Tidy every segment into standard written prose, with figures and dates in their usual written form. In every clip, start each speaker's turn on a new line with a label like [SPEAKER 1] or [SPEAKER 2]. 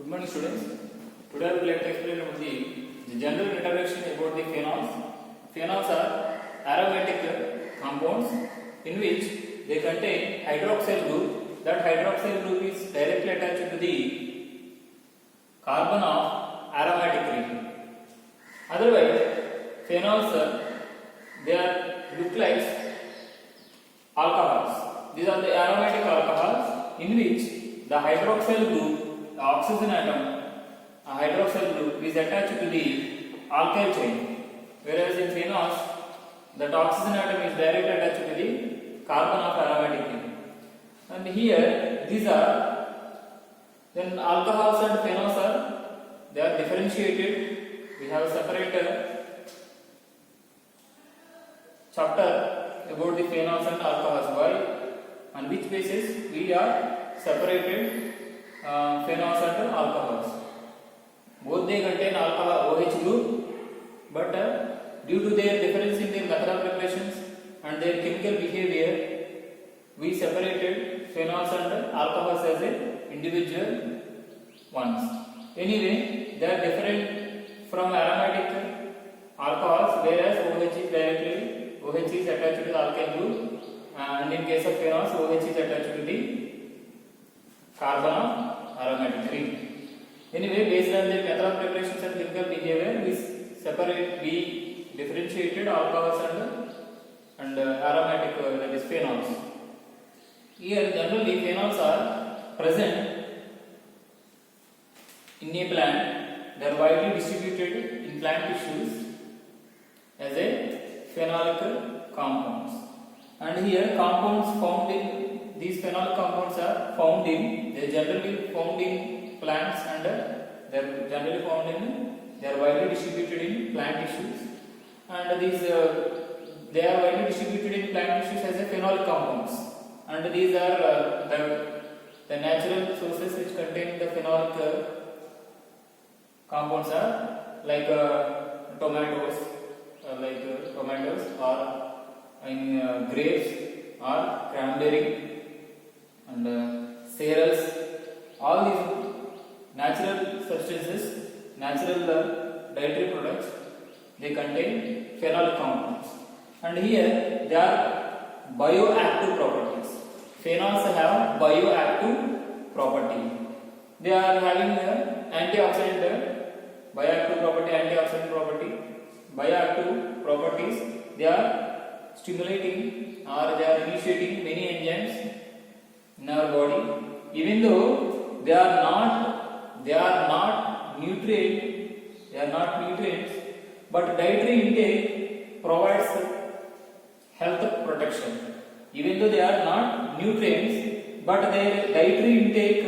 [SPEAKER 1] Good morning, students. Today I would like to explain about the general introduction about the phenols. Phenols are aromatic compounds in which they contain hydroxyl group. That hydroxyl group is directly attached to the carbon of aromatic ring. Otherwise, phenols they are look like alcohols. These are the aromatic alcohols in which the hydroxyl group, the oxygen atom, a hydroxyl group is attached to the alkyl chain, whereas in phenols, that oxygen atom is directly attached to the carbon of aromatic ring. And here, these are then alcohols and phenols they are differentiated. We have a separate chapter about the phenols and alcohols. Why? On which basis we are separated phenols and alcohols. Both they contain alcohol OH group, but due to their difference in their method of preparations and their chemical behavior, we separated phenols and alcohols as a individual ones. Anyway, they are different from aromatic alcohols, whereas OH is directly attached to the alkyl group, and in case of phenols, OH is attached to the carbon of aromatic ring. Anyway, based on the method of preparations and chemical behavior, we differentiated alcohols and aromatic, that is phenols. Here, generally, phenols are present in a plant. They are widely distributed in plant tissues as a phenolic compounds. And here, compounds found in these phenolic compounds are found in. They are generally found in plants and they are widely distributed in plant tissues. And these they are widely distributed in plant tissues as a phenolic compounds. And these are the natural sources which contain the phenolic compounds are like tomatoes, or in grapes or cranberry and cereals. All these natural substances, natural dietary products, they contain phenolic compounds. And here they are bioactive properties. Phenols have bioactive property. They are having antioxidant, bioactive property, antioxidant property, bioactive properties. They are stimulating or they are initiating many enzymes in our body. Even though they are not nutrients, but dietary intake provides health protection. Even though they are not nutrients, but their dietary intake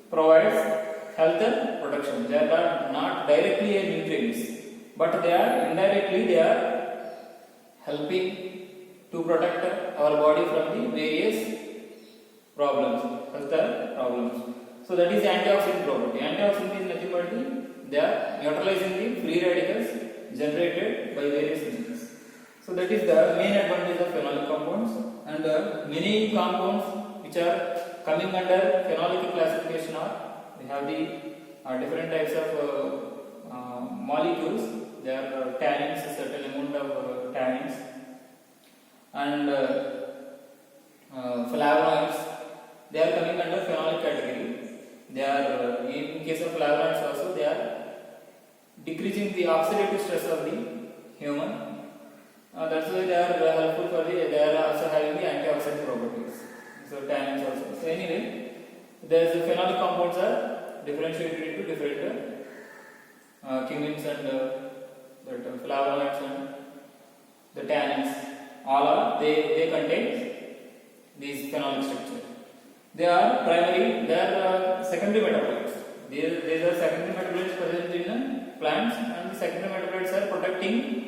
[SPEAKER 1] provides health protection. They are not directly a nutrients, but they are indirectly helping to protect our body from the various problems, health problems. So that is antioxidant property. Antioxidant is nothing but they are neutralizing the free radicals generated by various enzymes. So that is the main advantage of phenolic compounds. And many compounds which are coming under phenolic classification we have the different types of molecules. There are tannins, a certain amount of tannins, and flavonoids. They are coming under phenolic category. They are in case of flavonoids also they are decreasing the oxidative stress of the human. That's why they are helpful for they are also having the antioxidant properties. So tannins also. So anyway, the phenolic compounds are differentiated into different cumins and flavonoids and the tannins. All are they contain these phenolic structure. They are primary, they are secondary metabolites. These are secondary metabolites present in plants, and the secondary metabolites are protecting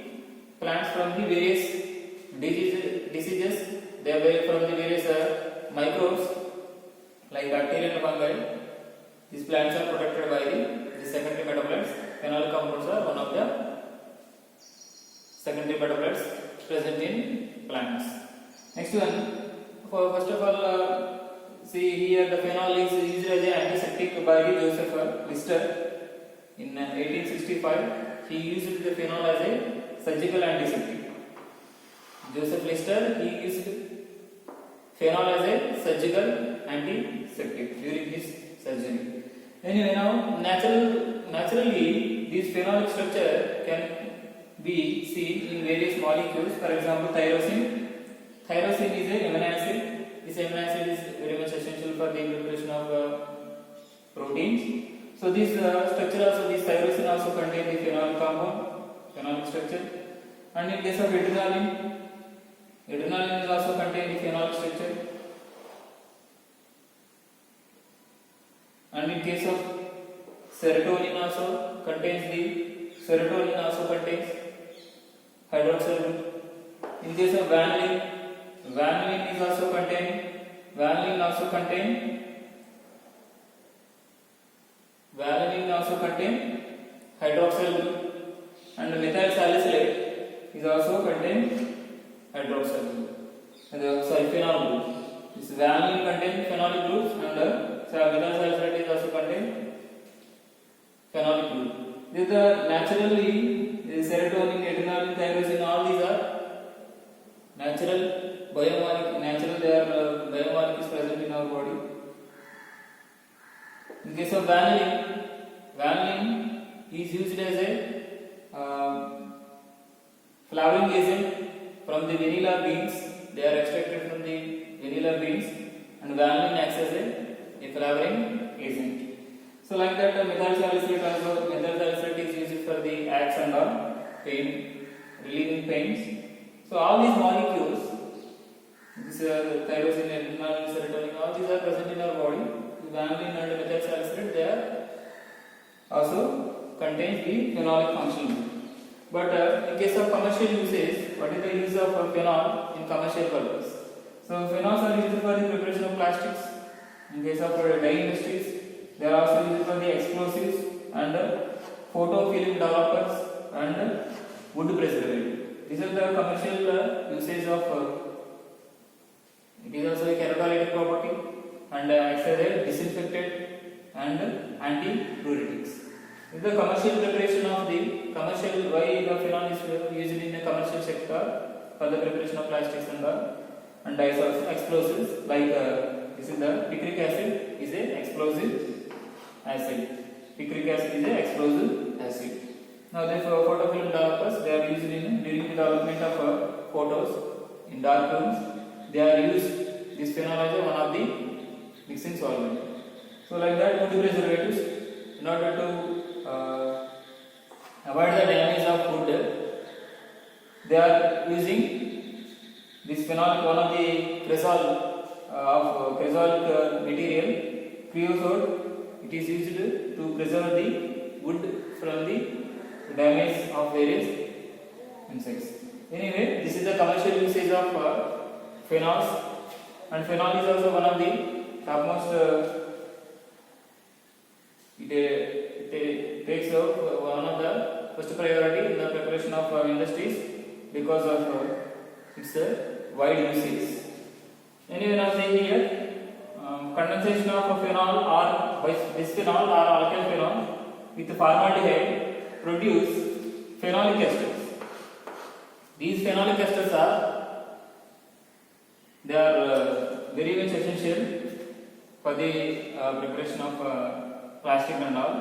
[SPEAKER 1] plants from the various diseases. They are from the various microbes like bacteria and fungi. These plants are protected by the secondary metabolites. Phenolic compounds are one of the secondary metabolites present in plants. Next one, first of all, see here the phenol is used as an antiseptic by Joseph Lister in 1865. He used the phenol as a surgical antiseptic. Joseph Lister, he used phenol as a surgical antiseptic during his surgery. Anyway, now naturally this phenolic structure can be seen in various molecules. For example, tyrosine. Tyrosine is a amino acid. This amino acid is very much essential for the preparation of proteins. So this structure also, this tyrosine also contain the phenolic compound, phenolic structure. And in case of adrenaline, adrenaline is also contain the phenolic structure. And in case of serotonin also contains hydroxyl group. In case of vanillin, vanillin also contain hydroxyl group, and methyl salicylate is also contain hydroxyl group. Phenol group. This vanillin contain phenolic groups, and methyl salicylate is also contain phenolic group. These are naturally serotonin, adrenaline, tyrosine, all these are natural biomolecules present in our body. In case of vanillin is used as a flavoring agent from the vanilla beans. They are extracted from the vanilla beans, and vanillin acts as a flavoring agent. So like that, methyl salicylate is used for the acts and pain, relieving pains. So all these molecules, this tyrosine, adrenaline, serotonin, all these are present in our body. Vanillin and methyl salicylate, they are also contains the phenolic functional group. But in case of commercial usage, what is the use of phenol in commercial purpose? So phenols are used for the preparation of plastics. In case of dye industries, they are also used for the explosives and photo film developers and wood preservative. These are the commercial usage of. It is also a keratolytic property and acts as a disinfectant and anti-pruritics. This is the commercial preparation of the commercial. Why the phenol is used in the commercial sector for the preparation of plastics and dyes, also explosives, like this is the picric acid is a explosive acid. Picric acid is a explosive acid. Now the photofilm developers, they are used during the development of photos in dark rooms. They are used this phenol as one of the mixing solvent. So like that, wood preservatives, in order to avoid the damage of wood, they are using this phenol, one of the cresolic material, creosote. It is used to preserve the wood from the damage of various insects. Anyway, this is the commercial usage of phenols, and phenol is also one of the topmost. It takes one of the first priority in the preparation of industries because of its wide usage. Anyway, now see here, condensation of phenol or bisphenol or alkyl phenol with formaldehyde produce phenolic esters. These phenolic esters are very much essential for the preparation of plastic and all.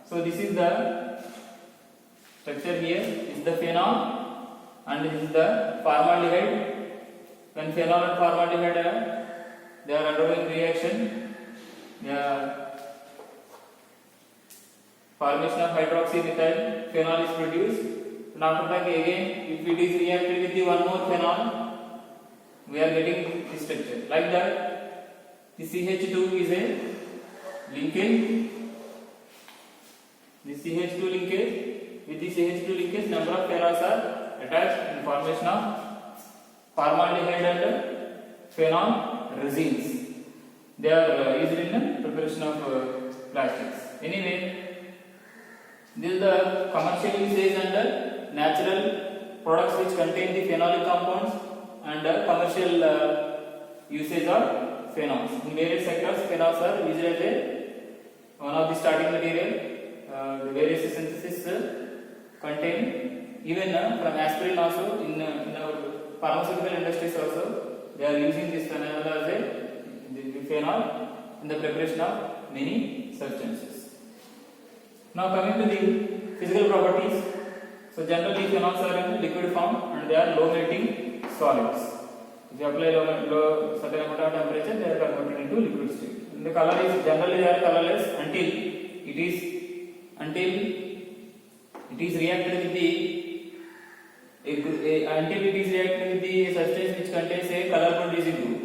[SPEAKER 1] So this is the structure here. This is the phenol and this is the formaldehyde. When phenol and formaldehyde they are undergoing reaction, formation of hydroxymethyl phenol is produced. And after that, again, if it is reacted with the one more phenol, we are getting this structure. Like that, the CH2 is a linkage. The CH2 linkage, with the CH2 linkage, number of phenols are attached in formation of formaldehyde and phenol resins. They are used in the preparation of plastics. Anyway, this is the commercial usage and natural products which contain the phenolic compounds, and commercial usage of phenols. In various sectors, phenols are used as a various synthesis contain even from aspirin also in our pharmaceutical industries also they are using this phenol as the phenol in the preparation of many substances. Now coming to the physical properties. So generally phenols are in liquid form and they are low melting solids. If you apply low certain amount of temperature, they are converted into liquid state. And the color is generally they are colorless until it is reacted with the substance which contains a color producing group.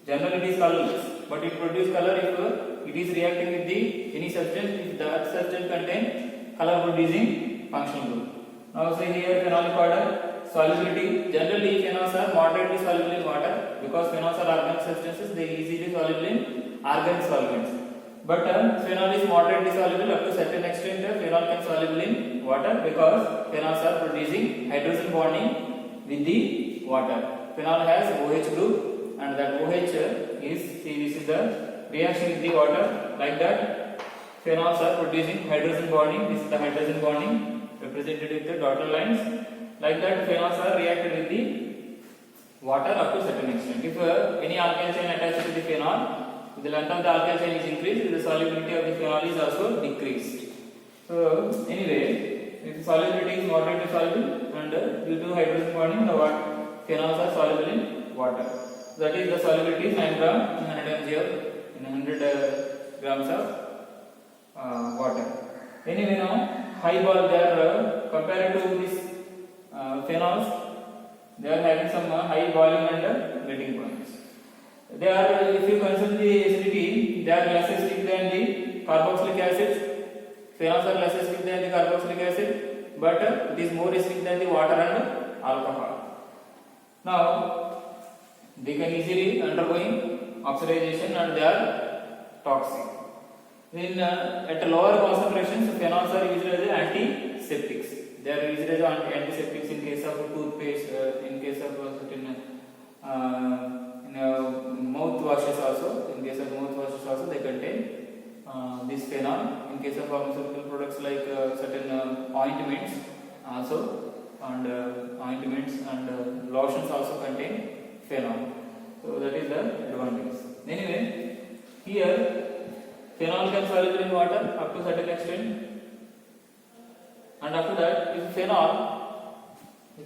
[SPEAKER 1] Generally it is colorless, but it produces color if it is reacting with any substance if that substance contains color producing functional group. Now see here phenolic order, solubility. Generally phenols are moderately soluble in water because phenols are organic substances, they are easily soluble in organic solvents. But phenol is moderately soluble up to certain extent. Phenol can soluble in water because phenols are producing hydrogen bonding with the water. Phenol has OH group and that OH is, see this is the reaction with the water, like that phenols are producing hydrogen bonding. This is the hydrogen bonding represented with the dotted lines. Like that phenols are reacted with the water up to certain extent. If any alkyl chain attached to the phenol, the length of the alkyl chain is increased, the solubility of the phenol is also decreased. So anyway, if solubility is moderately soluble and due to hydrogen bonding, the phenols are soluble in water. That is the solubility is 9 gram in 100 mg in 100 grams of water. Anyway, now high ball they are compared to this phenols, they are having some high volume and melting points. They are, if you consider the acidity, they are less acidic than the carboxylic acids. Phenols are less acidic than the carboxylic acid, but it is more acidic than the water and alcohol. Now they can easily undergoing oxidization and they are toxic. In at lower concentrations, phenols are used as antiseptics. They are used as antiseptics in case of toothpaste, in case of certain mouth washes also. In case of mouth washes also, they contain this phenol. In case of pharmaceutical products like certain ointments also, and ointments and lotions also contain phenol. So that is the advantage. Anyway, here phenol can soluble in water up to certain extent, and after that, if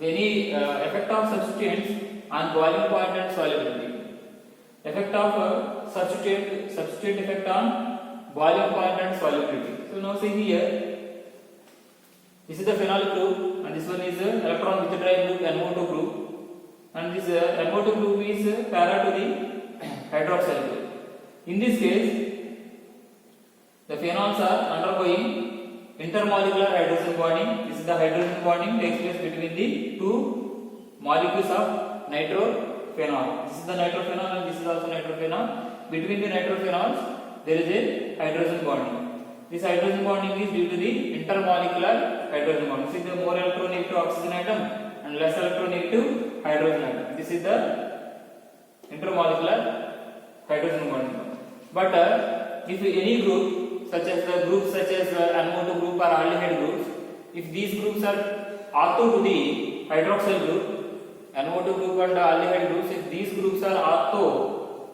[SPEAKER 1] any effect of substituents on boiling point and solubility, effect of substituent effect on boiling point and solubility. So now see here, this is the phenolic group, and this one is electron withdrawing group NO2 group, and this NO2 group is para to the hydroxyl group. In this case, the phenols are undergoing intermolecular hydrogen bonding. This is the hydrogen bonding takes place between the two molecules of nitrophenol. This is the nitrophenol and this is also nitrophenol. Between the nitrophenols, there is a hydrogen bonding. This hydrogen bonding is due to the intermolecular hydrogen bonding. This is the more electronegative oxygen atom and less electronegative hydrogen atom. This is the intermolecular hydrogen bonding. But if any group such as NO2 group or aldehyde groups, if these groups are ortho to the hydroxyl group, NO2 group and aldehyde groups, if these groups are ortho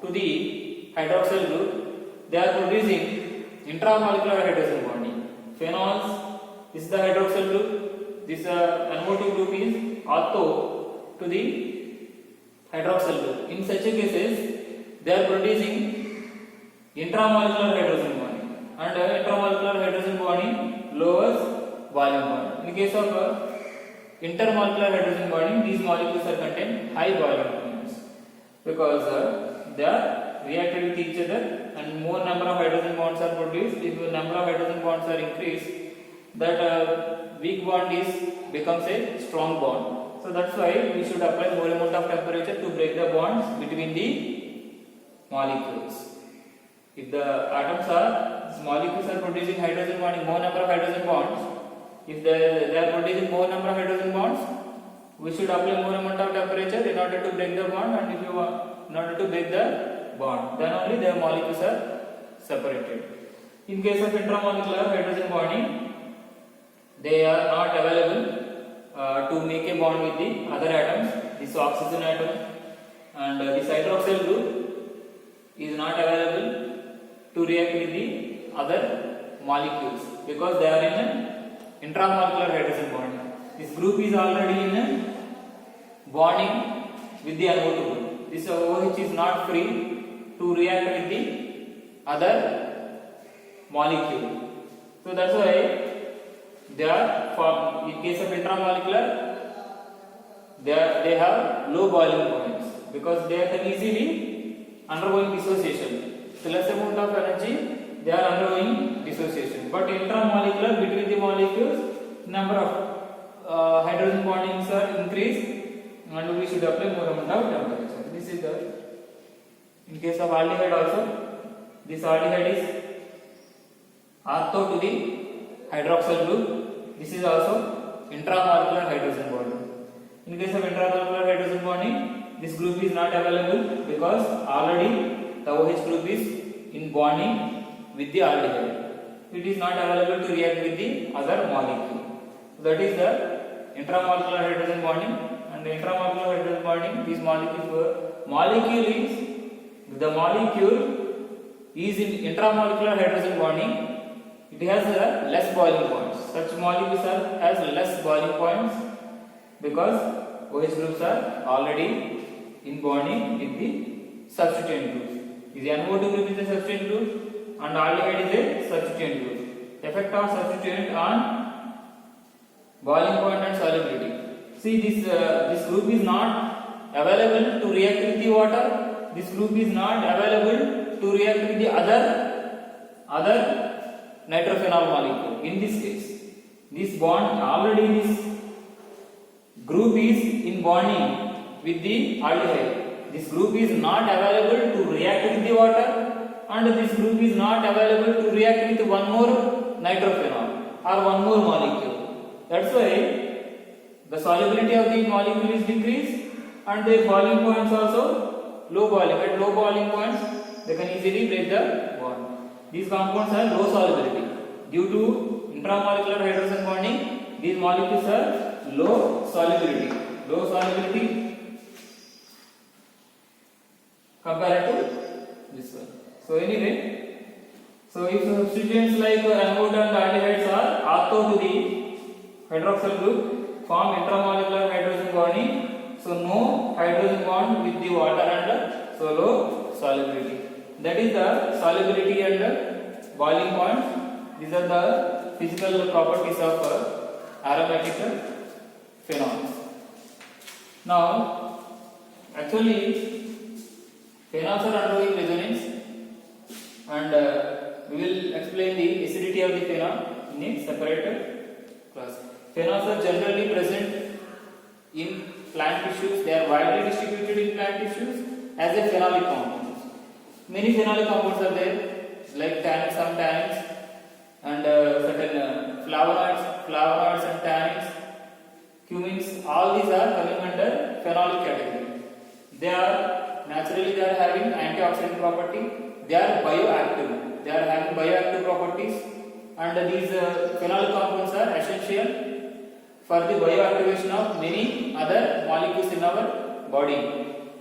[SPEAKER 1] to the hydroxyl group, they are producing intramolecular hydrogen bonding. Phenols, this is the hydroxyl group, this NO2 group is ortho to the hydroxyl group. In such cases, they are producing intramolecular hydrogen bonding, and intramolecular hydrogen bonding lowers volume bond. In case of intermolecular hydrogen bonding, these molecules are contain high volume bonds because they are reacted with each other and more number of hydrogen bonds are produced. If the number of hydrogen bonds are increased, that weak bond becomes a strong bond. So that's why we should apply more amount of temperature to break the bonds between the molecules. If the molecules are producing hydrogen bonding, more number of hydrogen bonds, if they are producing more number of hydrogen bonds, we should apply more amount of temperature in order to break the bond, and if you want, in order to break the bond, then only the molecules are separated. In case of intramolecular hydrogen bonding, they are not available to make a bond with the other atoms. This oxygen atom and this hydroxyl group is not available to react with the other molecules because they are in an intramolecular hydrogen bond. This group is already in a bonding with the NO2 group. This OH is not free to react with the other molecule. So that's why they are in case of intramolecular they have low boiling points because they can easily undergoing dissociation. So less amount of energy they are undergoing dissociation. But intramolecular between the molecules number of hydrogen bondings are increased and we should apply more amount of temperature. This is the in case of aldehyde also this aldehyde is ortho to the hydroxyl group. This is also intramolecular hydrogen bonding. In case of intramolecular hydrogen bonding, this group is not available because already the OH group is in bonding with the aldehyde. It is not available to react with the other molecule. That is the intramolecular hydrogen bonding. And the intramolecular hydrogen bonding, this molecule is in intramolecular hydrogen bonding. It has less boiling points. Such molecules has less boiling points because OH groups are already in bonding with the substituent group. The NO2 group is a substituent group and aldehyde is a substituent group. Effect of substituent on boiling point and solubility. See this group is not available to react with the water. This group is not available to react with the other nitrophenol molecule. In this case, this bond already this group is in bonding with the aldehyde. This group is not available to react with the water and this group is not available to react with one more nitrophenol or one more molecule. That's why the solubility of the molecule is decreased and their boiling points also low boiling. At low boiling points they can easily break the bond. These compounds have low solubility. Due to intramolecular hydrogen bonding, these molecules are low solubility. Low solubility compared to this one. So anyway, so if substituents like NO2 and aldehydes are ortho to the hydroxyl group, form intramolecular hydrogen bonding. So no hydrogen bond with the water and so low solubility. That is the solubility and boiling points. These are the physical properties of aromatic phenols. Now, actually, phenols are undergoing resonance, and we will explain the acidity of the phenol in a separate class. Phenols are generally present in plant tissues. They are widely distributed in plant tissues as a phenolic compounds. Many phenolic compounds are there, like tannins, some tannins, and certain flavonoids and tannins, cumins. All these are coming under phenolic category. They are having antioxidant property. They are bioactive. They are having bioactive properties, and these phenolic compounds are essential for the bioactivation of many other molecules in our body,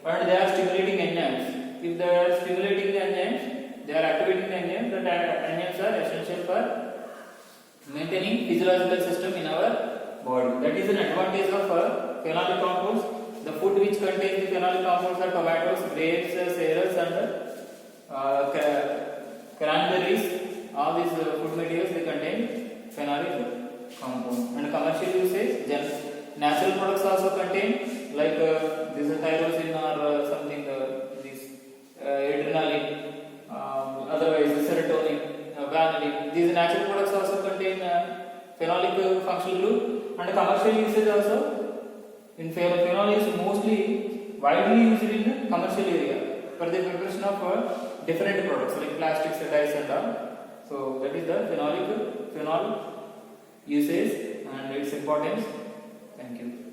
[SPEAKER 1] and they are stimulating enzymes. If they are stimulating the enzymes, they are activating the enzymes. The enzymes are essential for maintaining physiological system in our body. That is an advantage of phenolic compounds. The food which contains the phenolic compounds are tomatoes, grapes, cereals, and cranberries. All these food materials they contain phenolic compounds. And commercial usage, natural products also contain like this is tyrosine or something. This adrenaline, otherwise serotonin, vanillin. These natural products also contain phenolic functional group. And commercial usage also. In phenol is mostly widely used in the commercial area for the preparation of different products like plastics, dyes, and all. So that is the phenol usage and its importance. Thank you.